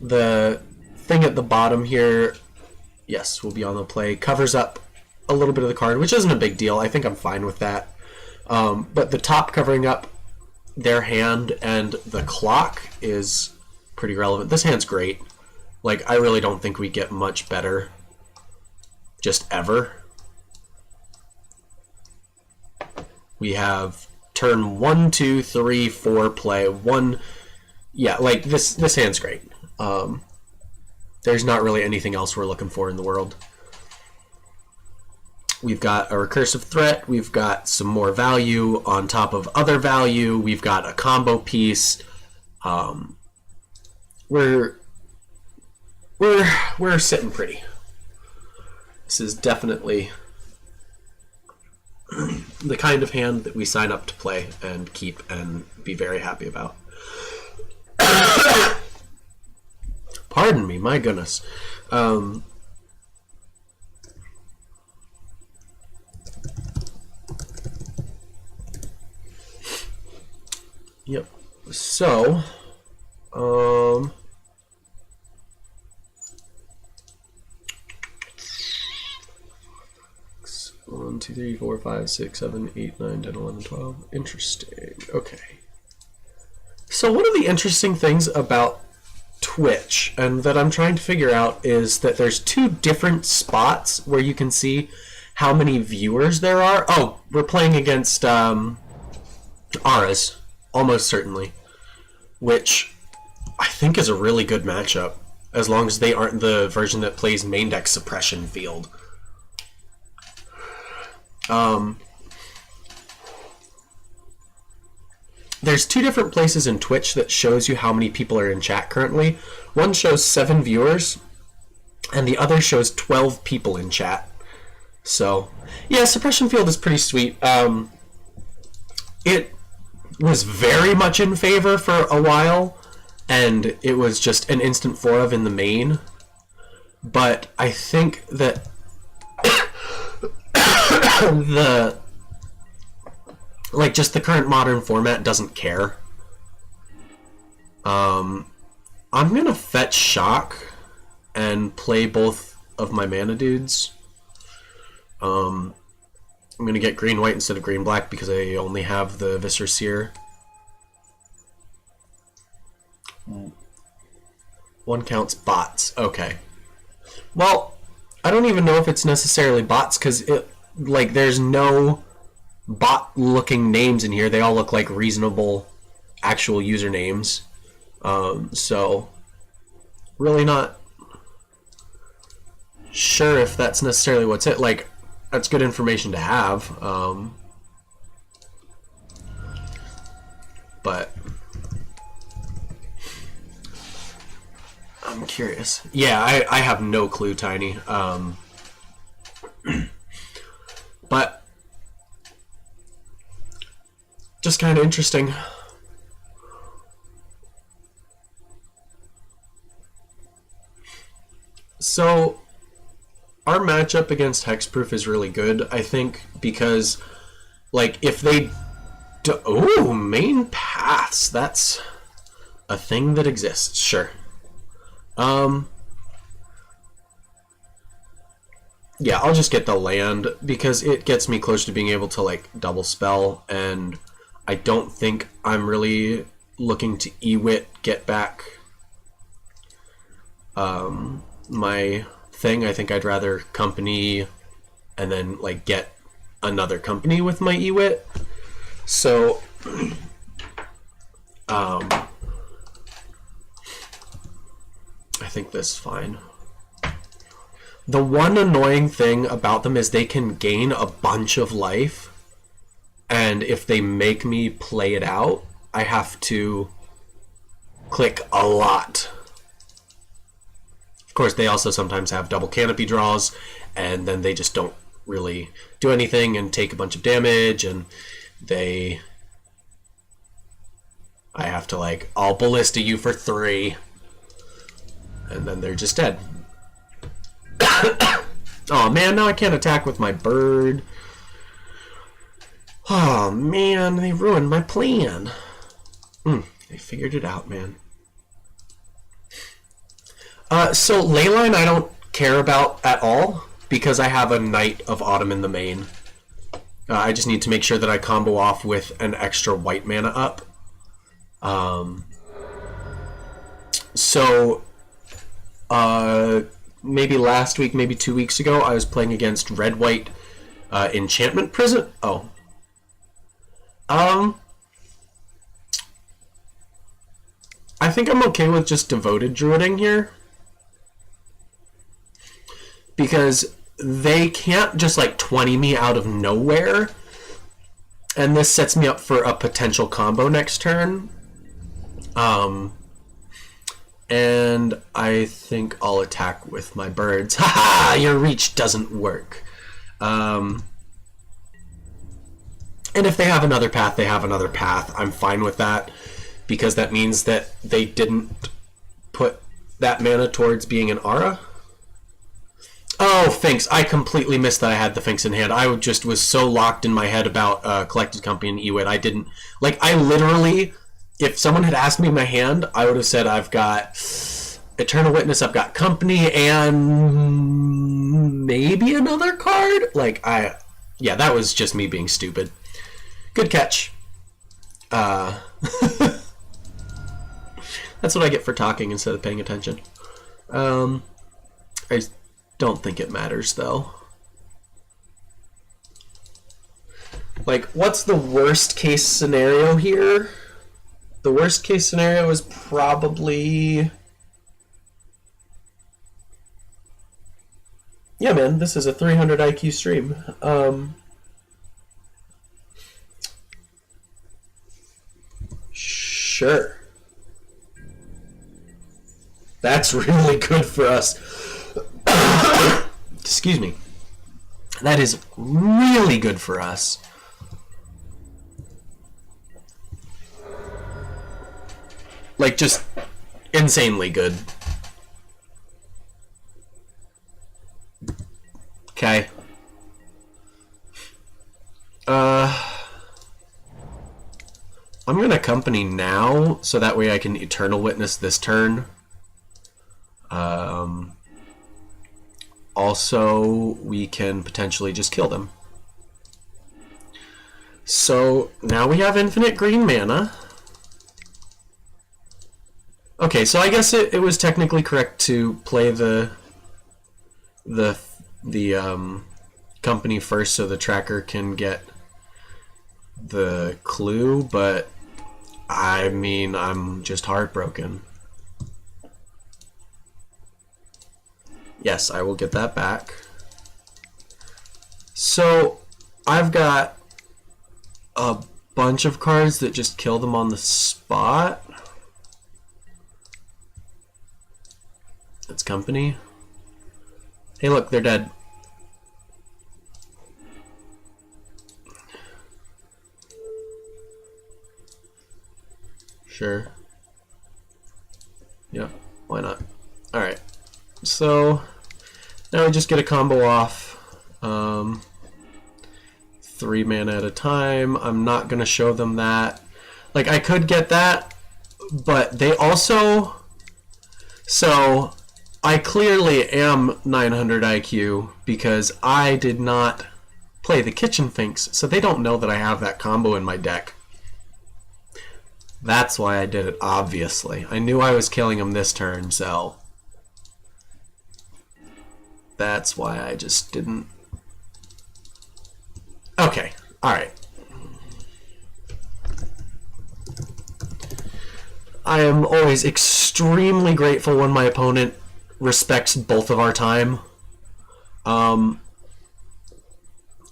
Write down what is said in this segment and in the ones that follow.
The thing at the bottom here, yes, will be on the play, covers up a little bit of the card, which isn't a big deal. I think I'm fine with that. But the top covering up their hand and the clock is pretty relevant. This hand's great. Like, I really don't think we get much better just ever. We have turn 1, 2, 3, 4 play. One, yeah, like this hand's great. There's not really anything else we're looking for in the world. We've got a recursive threat. We've got some more value on top of other value. We've got a combo piece. We're sitting pretty. This is definitely the kind of hand that we sign up to play and keep and be very happy about. Pardon me, my goodness. Yep. So, 1, 2, 3, 4, 5, 6, 7, 8, 9, 10, 11, 12. Interesting. Okay. So one of the interesting things about Twitch, and that I'm trying to figure out, is that there's two different spots where you can see how many viewers there are. Oh, we're playing against Aras, almost certainly, which I think is a really good matchup, as long as they aren't the version that plays main deck suppression field. There's two different places in Twitch that shows you how many people are in chat currently. One shows 7 viewers, and the other shows 12 people in chat. So, yeah, suppression field is pretty sweet. It was very much in favor for a while, and it was just an instant 4 of in the main. But I think that just the current modern format doesn't care. I'm gonna fetch Shock and play both of my mana dudes. I'm gonna get green white instead of green black because I only have the Viscera Seer. One counts bots. Okay. Well, I don't even know if it's necessarily bots because there's no bot-looking names in here. They all look like reasonable, actual usernames. So, really not sure if that's necessarily what's it. Like, that's good information to have. But I'm curious. Yeah, I have no clue, Tiny. But just kind of interesting. So, our matchup against Hexproof is really good, I think, because, like, if they do... Ooh, main paths. That's a thing that exists, sure. Yeah, I'll just get the land, because it gets me close to being able to, like, double spell, and I don't think I'm really looking to Ewit get back my thing. I think I'd rather company and then like get another company with my Ewit. So I think this is fine. The one annoying thing about them is they can gain a bunch of life, and if they make me play it out, I have to click a lot. Of course, they also sometimes have double canopy draws, and then they just don't really do anything and take a bunch of damage, and I have to, like, I'll ballista you for 3, and then they're just dead. Oh man, now I can't attack with my bird. Oh man, they ruined my plan. They figured it out, man. So Leyline I don't care about at all because I have a Knight of Autumn in the main. I just need to make sure that I combo off with an extra white mana up. Maybe last week, maybe 2 weeks ago, I was playing against red-white enchantment prison. Oh. I think I'm okay with just devoted druiding here. Because they can't just like 20 me out of nowhere. And this sets me up for a potential combo next turn. And I think I'll attack with my birds. Haha! Your reach doesn't work. And if they have another path, they have another path. I'm fine with that. Because that means that they didn't put that mana towards being an Aura. Oh, Finks. I completely missed that I had the Finks in hand. I just was so locked in my head about Collected Company and Ewit. I didn't... Like, I literally... If someone had asked me my hand, I would have said I've got Eternal Witness, I've got Company, and maybe another card? Like, yeah, that was just me being stupid. Good catch. That's what I get for talking instead of paying attention. I don't think it matters, though. Like, what's the worst case scenario here? The worst case scenario is probably... Yeah, man, this is a 300 IQ stream. Sure. That's really good for us. Excuse me. That is really good for us. Like, just insanely good. Okay. I'm gonna Company now, so that way I can Eternal Witness this turn. Also, we can potentially just kill them. So, now we have infinite green mana. Okay, so I guess it was technically correct to play the Company first so the tracker can get the clue, but I mean, I'm just heartbroken. Yes, I will get that back. So, I've got a bunch of cards that just kill them on the spot. It's Company. Hey, look, they're dead. Sure. Yeah, why not? Alright. So, now we just get a combo off. 3 mana at a time. I'm not going to show them that. Like, I could get that, but they also... So, I clearly am 900 IQ because I did not play the Kitchen Finks, so they don't know that I have that combo in my deck. That's why I did it, obviously. I knew I was killing them this turn, so... That's why I just didn't... Okay, alright. I am always extremely grateful when my opponent respects both of our time.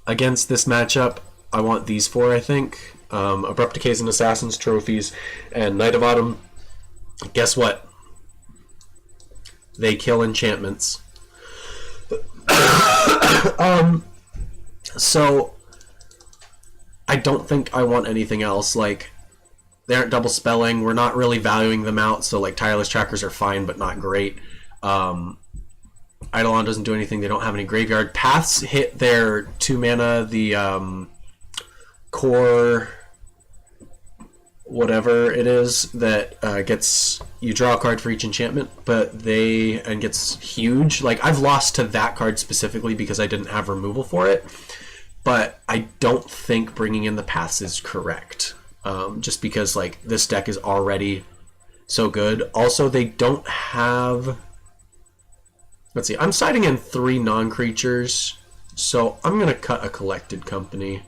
Against this matchup, I want these 4, I think. Abrupt Decays and Assassin's Trophies and Knight of Autumn. Guess what? They kill enchantments. So I don't think I want anything else. Like, they aren't double spelling. We're not really valuing them out, so like Tireless Trackers are fine but not great. Eidolon doesn't do anything. They don't have any graveyard. Paths hit their 2 mana. The core... whatever it is that gets you draw a card for each enchantment, and gets huge. Like, I've lost to that card specifically because I didn't have removal for it, but I don't think bringing in the paths is correct. Just because like this deck is already so good. Also, they don't have. Let's see. I'm siding in 3 non-creatures, so I'm gonna cut a Collected Company,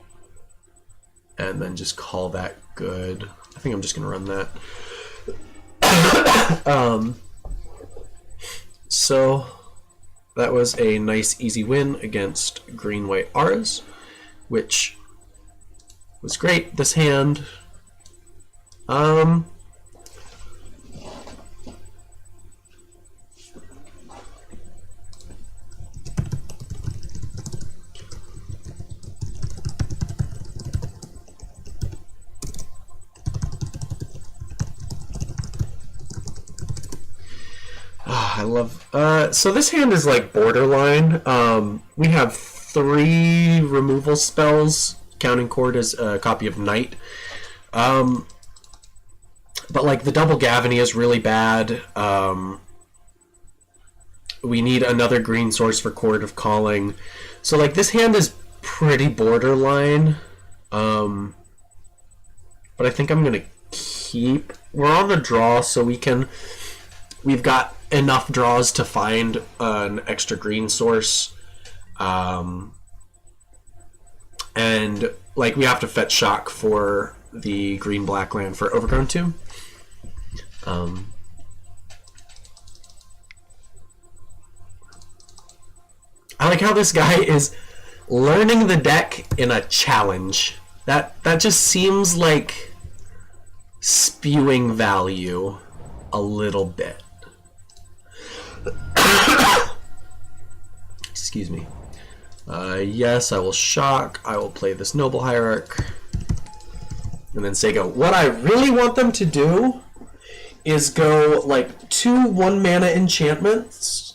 and then just call that good. I think I'm just gonna run that. So that was a nice easy win against green-white auras, which was great. This hand, I love. So this hand is like borderline. We have 3 removal spells, counting Cord as a copy of Knight. But like the double Gavany is really bad. We need another green source for Cord of Calling. So like this hand is pretty borderline. But I think I'm gonna keep. We're on the draw, so we've got enough draws to find an extra green source, and like we have to fetch Shock for the green-black land for Overgrown Tomb. I like how this guy is learning the deck in a challenge. That just seems like spewing value a little bit. Excuse me. Yes, I will Shock. I will play this Noble Hierarch. And then say go. What I really want them to do is go like 2 1-mana enchantments.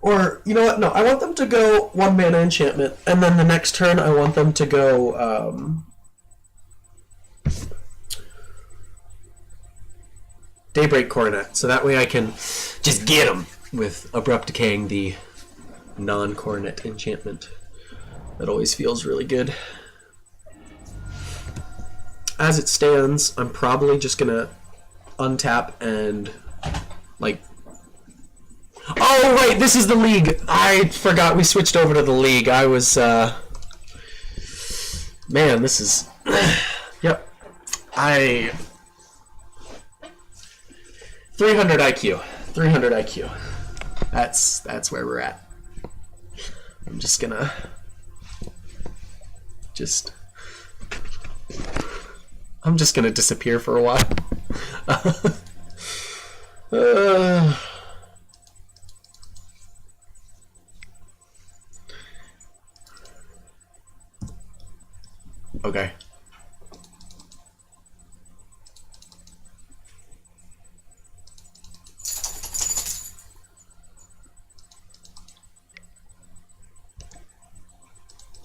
Or, you know what? No, I want them to go 1-mana enchantment. And then the next turn I want them to go Daybreak Coronet. So that way I can just get them with Abrupt Decaying, the non-Coronet enchantment. That always feels really good. As it stands, I'm probably just gonna untap and like. Oh right, this is the league. I forgot we switched over to the league. I was man, this is yep. 300 IQ. 300 IQ. That's where we're at. I'm just gonna I'm just gonna disappear for a while. Okay.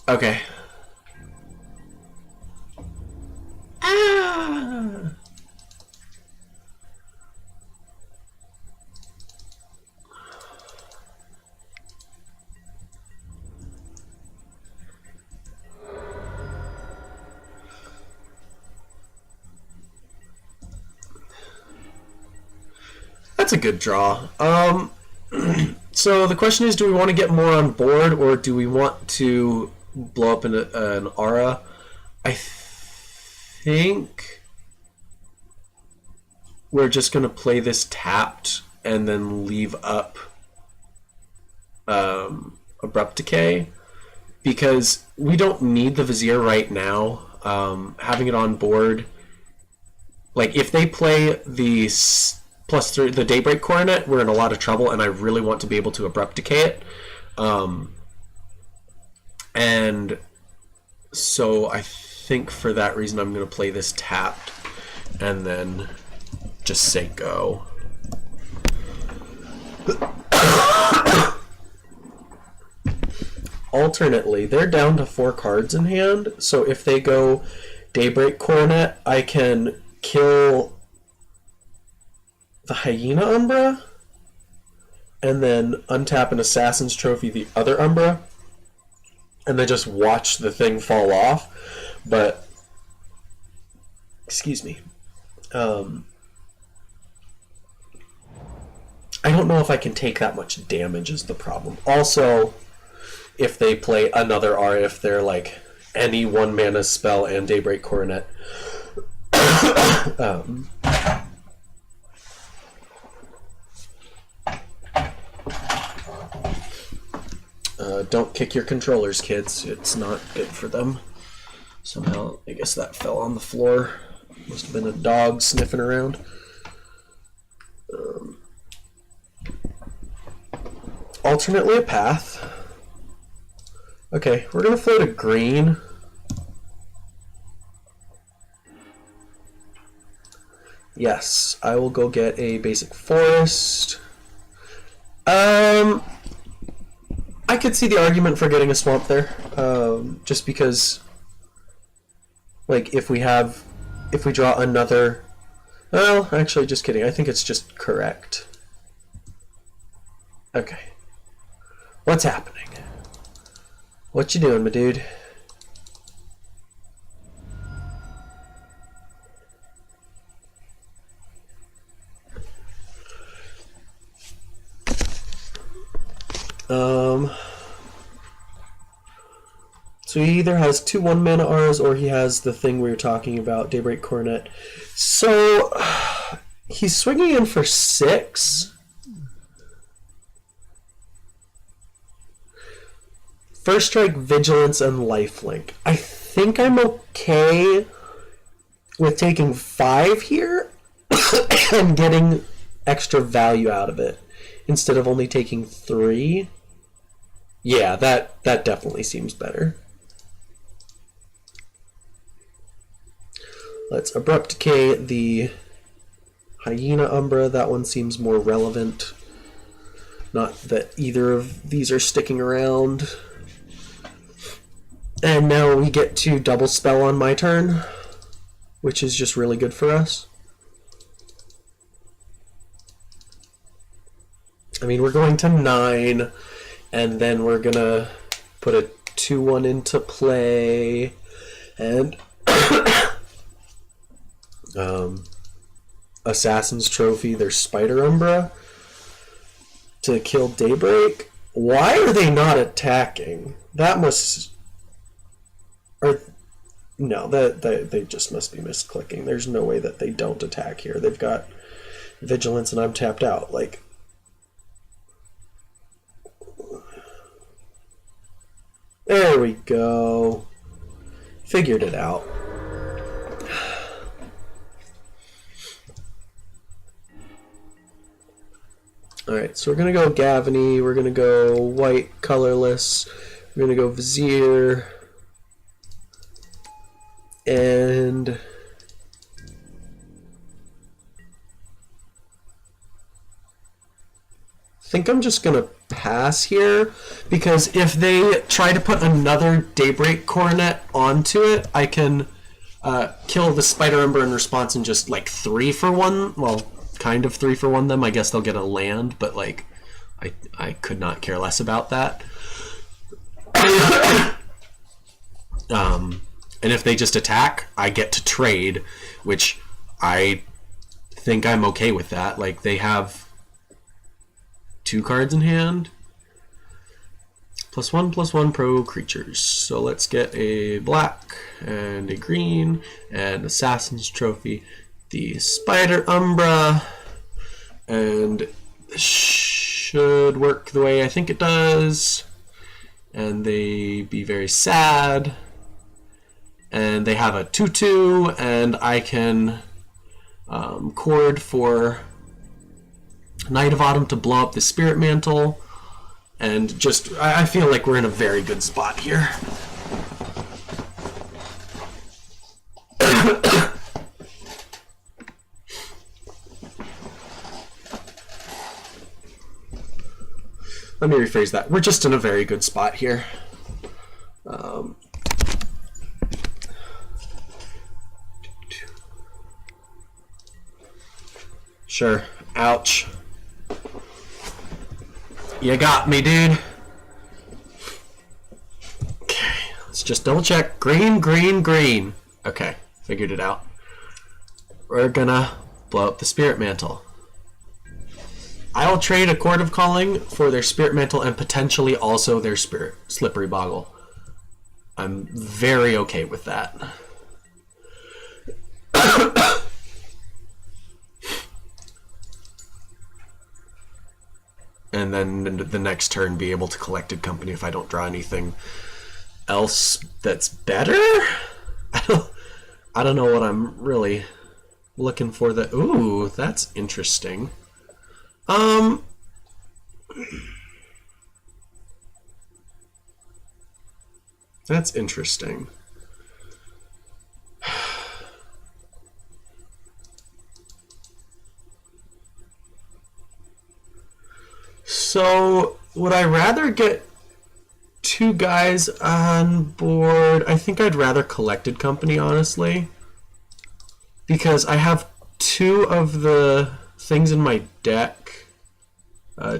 Okay. Ah. That's a good draw. So the question is, do we want to get more on board, or do we want to blow up an aura? I think we're just going to play this tapped and then leave up Abrupt Decay, because we don't need the Vizier right now. Having it on board, like if they play the +3, the Daybreak Coronet, we're in a lot of trouble, and I really want to be able to Abrupt Decay it. And so I think for that reason I'm going to play this tapped and then just say go. Alternately, they're down to 4 cards in hand, so if they go Daybreak Coronet, I can kill the Hyena Umbra and then untap an Assassin's Trophy the other Umbra and then just watch the thing fall off. But excuse me, I don't know if I can take that much damage is the problem. Also, if they play another R, if they're like any 1 mana spell and Daybreak Coronet, don't kick your controllers, kids. It's not good for them. Somehow, I guess that fell on the floor. Must have been a dog sniffing around. Alternately a path. Okay, we're going to float a green. Yes, I will go get a basic forest. I could see the argument for getting a swamp there. Just because, like, if we draw another... Well, actually, just kidding. I think it's just correct. Okay. What's happening? What you doing, my dude? So he either has 2 1-mana Rs or he has the thing we were talking about, Daybreak Coronet. So he's swinging in for 6. First Strike, Vigilance, and Lifelink. I think I'm okay with taking 5 here and getting extra value out of it instead of only taking 3. Yeah, that definitely seems better. Let's Abrupt Decay the Hyena Umbra. That one seems more relevant. Not that either of these are sticking around. And now we get to double spell on my turn, which is just really good for us. I mean, we're going to 9, and then we're going to put a 2-1 into play, and Assassin's Trophy, their Spider Umbra, to kill Daybreak. Why are they not attacking? That must... Or no, they just must be misclicking. There's no way that they don't attack here. They've got Vigilance and I'm tapped out. Like, there we go. Figured it out. Alright, so we're going to go Gavany. We're going to go white, colorless. We're going to go Vizier. And I think I'm just going to pass here, because if they try to put another Daybreak Coronet onto it, I can kill the Spider Umbra in response and just like 3 for 1. Well, kind of 3 for 1 them. I guess they'll get a land, but like I could not care less about that. And if they just attack, I get to trade, which I think I'm okay with that. Like, they have 2 cards in hand. +1/+1 pro creatures. So let's get a black and a green and Assassin's Trophy, the Spider Umbra, and this should work the way I think it does. And they be very sad. And they have a 2/2, and I can chord for Night of Autumn to blow up the Spirit Mantle, and just, I feel like we're in a very good spot here. Let me rephrase that. We're just in a very good spot here. Sure. Ouch. You got me, dude. Okay, let's just double check. Green, green, green. Okay, figured it out. We're gonna blow up the Spirit Mantle. I will trade a Chord of Calling for their Spirit Mantle and potentially also their Slippery Boggle. I'm very okay with that. And then the next turn be able to Collected Company if I don't draw anything else that's better? I don't know what I'm really looking for. Ooh, that's interesting. That's interesting. So, would I rather get two guys on board? I think I'd rather Collected Company, honestly. Because I have two of the things in my deck.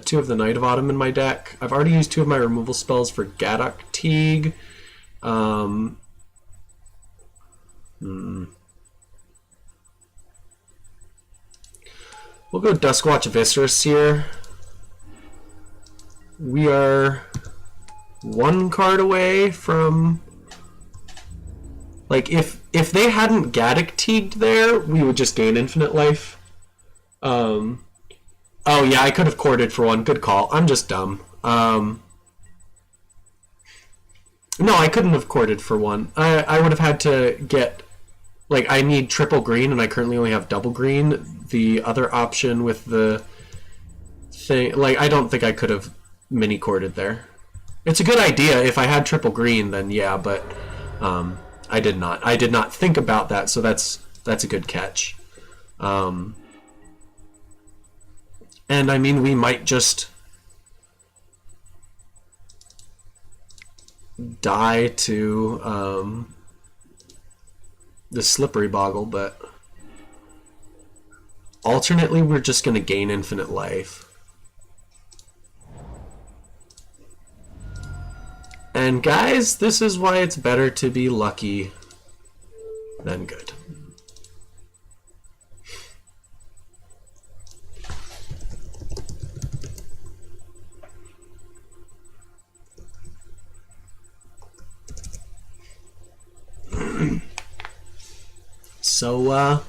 Two of the Knight of Autumn in my deck. I've already used two of my removal spells for Gaddock Teague. We'll go Duskwatch Viscerous here. We are one card away from... Like, if they hadn't Gaddock Teagued there, we would just gain infinite life. Oh, yeah, I could have courted for one. Good call. I'm just dumb. No, I couldn't have courted for one. I would have had to get... Like, I need triple green, and I currently only have double green. The other option with the thing... Like, I don't think I could have mini-courted there. It's a good idea. If I had triple green, then yeah, but I did not. I did not think about that, so that's a good catch. And, I mean, we might just die to the Slippery Boggle, but alternately, we're just going to gain infinite life. And guys, this is why it's better to be lucky than good. So,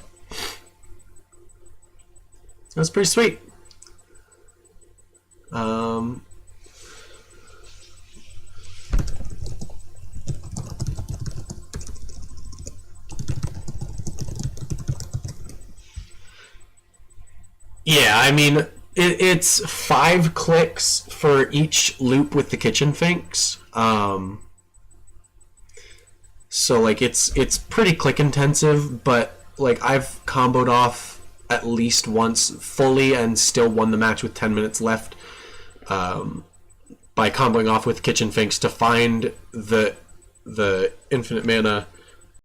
that's pretty sweet. Yeah, I mean, it's 5 clicks for each loop with the Kitchen Finks. So, like, it's pretty click intensive, but, like, I've comboed off at least once fully and still won the match with 10 minutes left by comboing off with Kitchen Finks to find the infinite mana